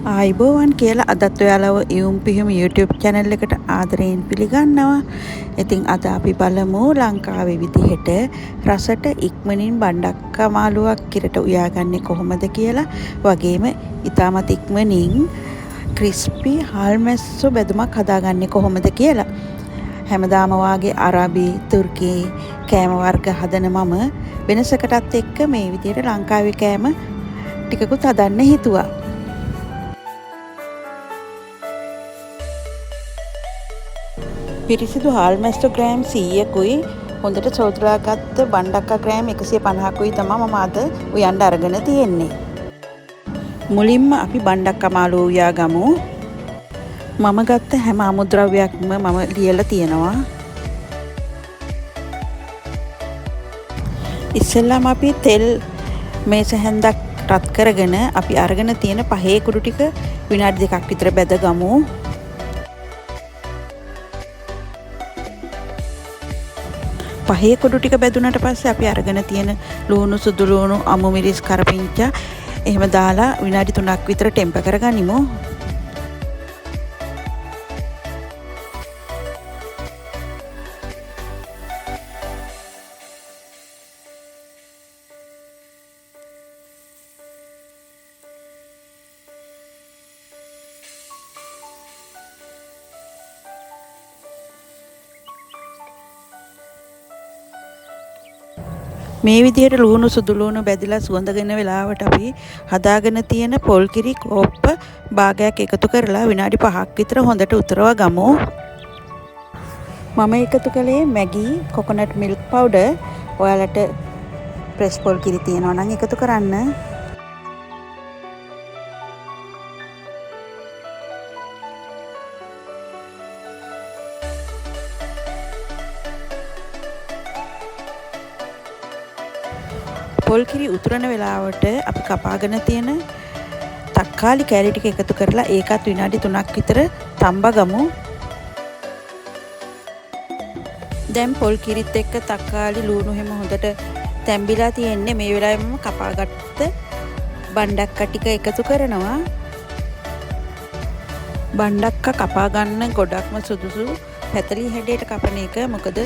ආයිබෝවන් කියලා අදත් ඔයාලව ඉවුම් පිහුම් YouTube channel එකට ආදරයෙන් පිළිගන්නවා. ඉතින් අද අපි බලමු ලංකාවේ විදිහට රසට ඉක්මනින් බණ්ඩක්කා මාළුවක් කිරට උයාගන්නේ කොහොමද කියලා. වගේම ඉතාමත් ඉක්මනින් ක්‍රිස්පි හාල්මැස්සෝ බෙදුමක් හදාගන්නේ කොහොමද කියලා. හැමදාම වාගේ අරාබි තුර්කි කෑම වර්ග හදන මම වෙනසකටත් එක්ක මේ විදිහට ලංකාවේ කෑම ටිකකුත් හදන්න හිතුවා. පිරිසිදු හාල්මැස්සෝ ග්‍රෑම් 100කුයි හොඳට සෝතුරාගත්ත බණ්ඩක්කා ග්‍රෑම් 150කුයි තමයි මම අද උයන්න අරගෙන තියෙන්නේ. මුලින්ම අපි බණ්ඩක්කා මාළුව උයාගමු. මම ගත්ත හැම අමුද්‍රව්‍යයක්ම මම ලියලා තියෙනවා. ඉස්සෙල්ලාම අපි තෙල් මේස හැන්දක් රත් කරගෙන අපි අරගෙන තියෙන පහේ කුඩු ටික විනාඩි 2ක් විතර බැදගමු. පහේ කුඩු ටික බැදුනට පස්සේ අපි අරගෙන තියෙන ලුණු සුදු ලුණු අමු මිරිස් කරපිංචා එහෙම දාලා විනාඩි 3ක් විතර ටෙම්පර් කරගනිමු. මේ විදිහට ලුණු සුදු ලුණු බැදිලා සුවඳගෙන වෙලාවට අපි හදාගෙන තියෙන පොල් කිරි කෝප්ප භාගයක් එකතු කරලා විනාඩි 5ක් විතර හොඳට උතරව ගමු. මම එකතු කළේ මැගි කොකොනට් මිල්ක් පවුඩර්. ඔයාලට ප්‍රෙස් පොල් කිරි තියෙනවා නම් එකතු කරන්න. පොල් කිරි උතුරන වෙලාවට අපි කපාගෙන තියෙන තක්කාලි කෑලි ටික එකතු කරලා ඒකත් විනාඩි 3ක් විතර තම්බගමු. දැන් පොල් කිරිත් එක්ක තක්කාලි ලුණු හැම හොඳට තැම්බිලා තියෙන්නේ. මේ වෙලාවේ මම කපාගත්ත බණ්ඩක්කා ටික එකතු කරනවා. බණ්ඩක්කා කපා ගන්න ගොඩක්ම සුදුසු පැතලි හැඩයට කපන එක. මොකද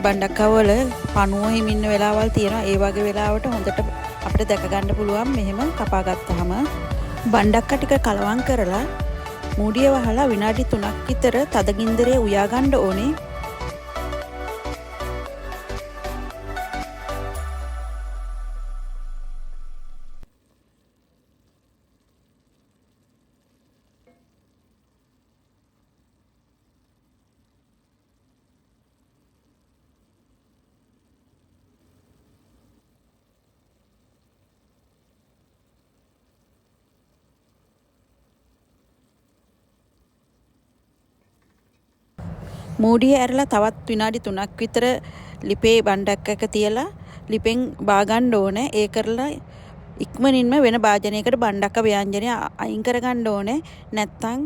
බණ්ඩක්කා වල පණුව හිමින්න වෙලාවල් තියෙනවා. ඒ වගේ වෙලාවට හොඳට අපිට දැක ගන්න පුළුවන් මෙහෙම කපා ගත්තාම. බණ්ඩක්කා ටික කලවම් කරලා මූඩිය වහලා විනාඩි 3ක් විතර තද ගින්දරේ උයා ගන්න ඕනේ. මූඩිය ඇරලා තවත් විනාඩි 3ක් විතර ලිපේ බණ්ඩක්කක තියලා ලිපෙන් බාගන්න ඕනේ. ඒ කරලා ඉක්මනින්ම වෙන භාජනයකට බණ්ඩක්ක ව්‍යංජනය අයින් කරගන්න ඕනේ. නැත්තම්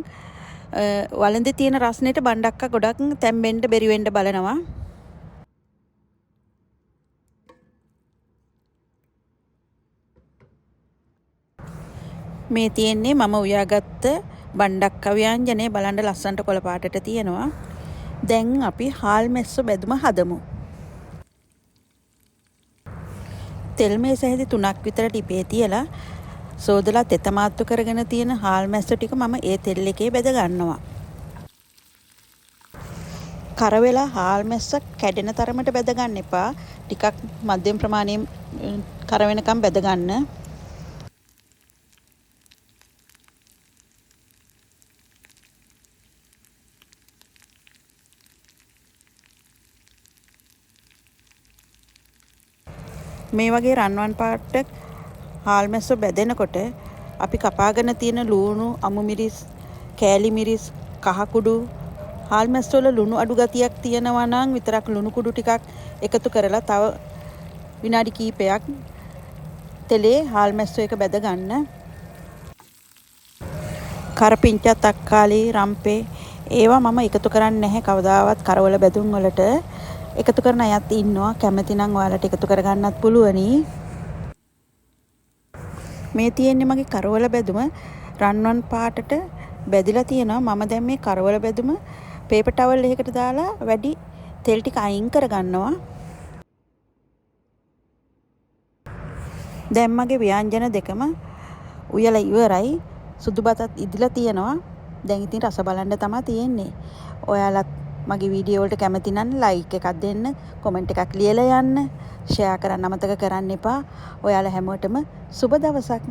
වළඳේ තියෙන රසනෙට බණ්ඩක්ක ගොඩක් තැම්බෙන්න බැරි වෙන්න බලනවා. මේ තියෙන්නේ මම උයාගත්ත බණ්ඩක්ක ව්‍යංජනේ. බලන්න ලස්සනට කොළ පාටට තියෙනවා. දැන් අපි හාල්මැස්සෝ බෙදුම හදමු. තෙල් මේස හැදි 3ක් විතර ටිපේ තියලා සෝදලා තෙතමාත්තු කරගෙන තියෙන හාල්මැස්සෝ ටික මම ඒ තෙල් එකේ බෙද ගන්නවා. කර වෙලා හාල්මැස්ස කැඩෙන තරමට බෙද ගන්න එපා. ටිකක් මධ්‍යම ප්‍රමාණයෙන් කර වෙනකම් බෙද ගන්න. මේ වගේ රන්වන් පාට හාල්මැස්සෝ බැදෙනකොට අපි කපාගෙන තියෙන ලුණු අමු මිරිස් කෑලි මිරිස් කහ කුඩු හාල්මැස්සෝ වල ලුණු අඩු ගතියක් තියෙනවා නම් විතරක් ලුණු කුඩු ටිකක් එකතු කරලා තව විනාඩි කිහිපයක් තෙලේ හාල්මැස්සෝ එක බැද ගන්න. කරපිංචා තක්කාලි රම්පේ ඒවා මම එකතු කරන්නේ නැහැ කවදාවත්. කරවල බැදුම් වලට එකතු කරන අයත් ඉන්නවා. කැමති නම් ඔයාලට එකතු කරගන්නත් පුළුවනි. මේ තියෙන්නේ මගේ කරවල බැදුම රන්වන් පාටට බැදිලා තියෙනවා. මම දැන් මේ කරවල බැදුම පේපර් ටවල් එකකට දාලා වැඩි තෙල් ටික අයින් කරගන්නවා. දැන් මගේ ව්‍යංජන දෙකම උයලා ඉවරයි. සුදු බතත් ඉදලා තියෙනවා. දැන් ඉතින් රස බලන්න තමයි තියෙන්නේ. ඔයාලත් මගේ වීඩියෝ වලට කැමති නම් ලයික් එකක් දෙන්න, කමෙන්ට් එකක් ලියලා යන්න, ෂෙයා කරන්න අමතක කරන්න එපා. ඔයාලා හැමෝටම සුබ දවසක්.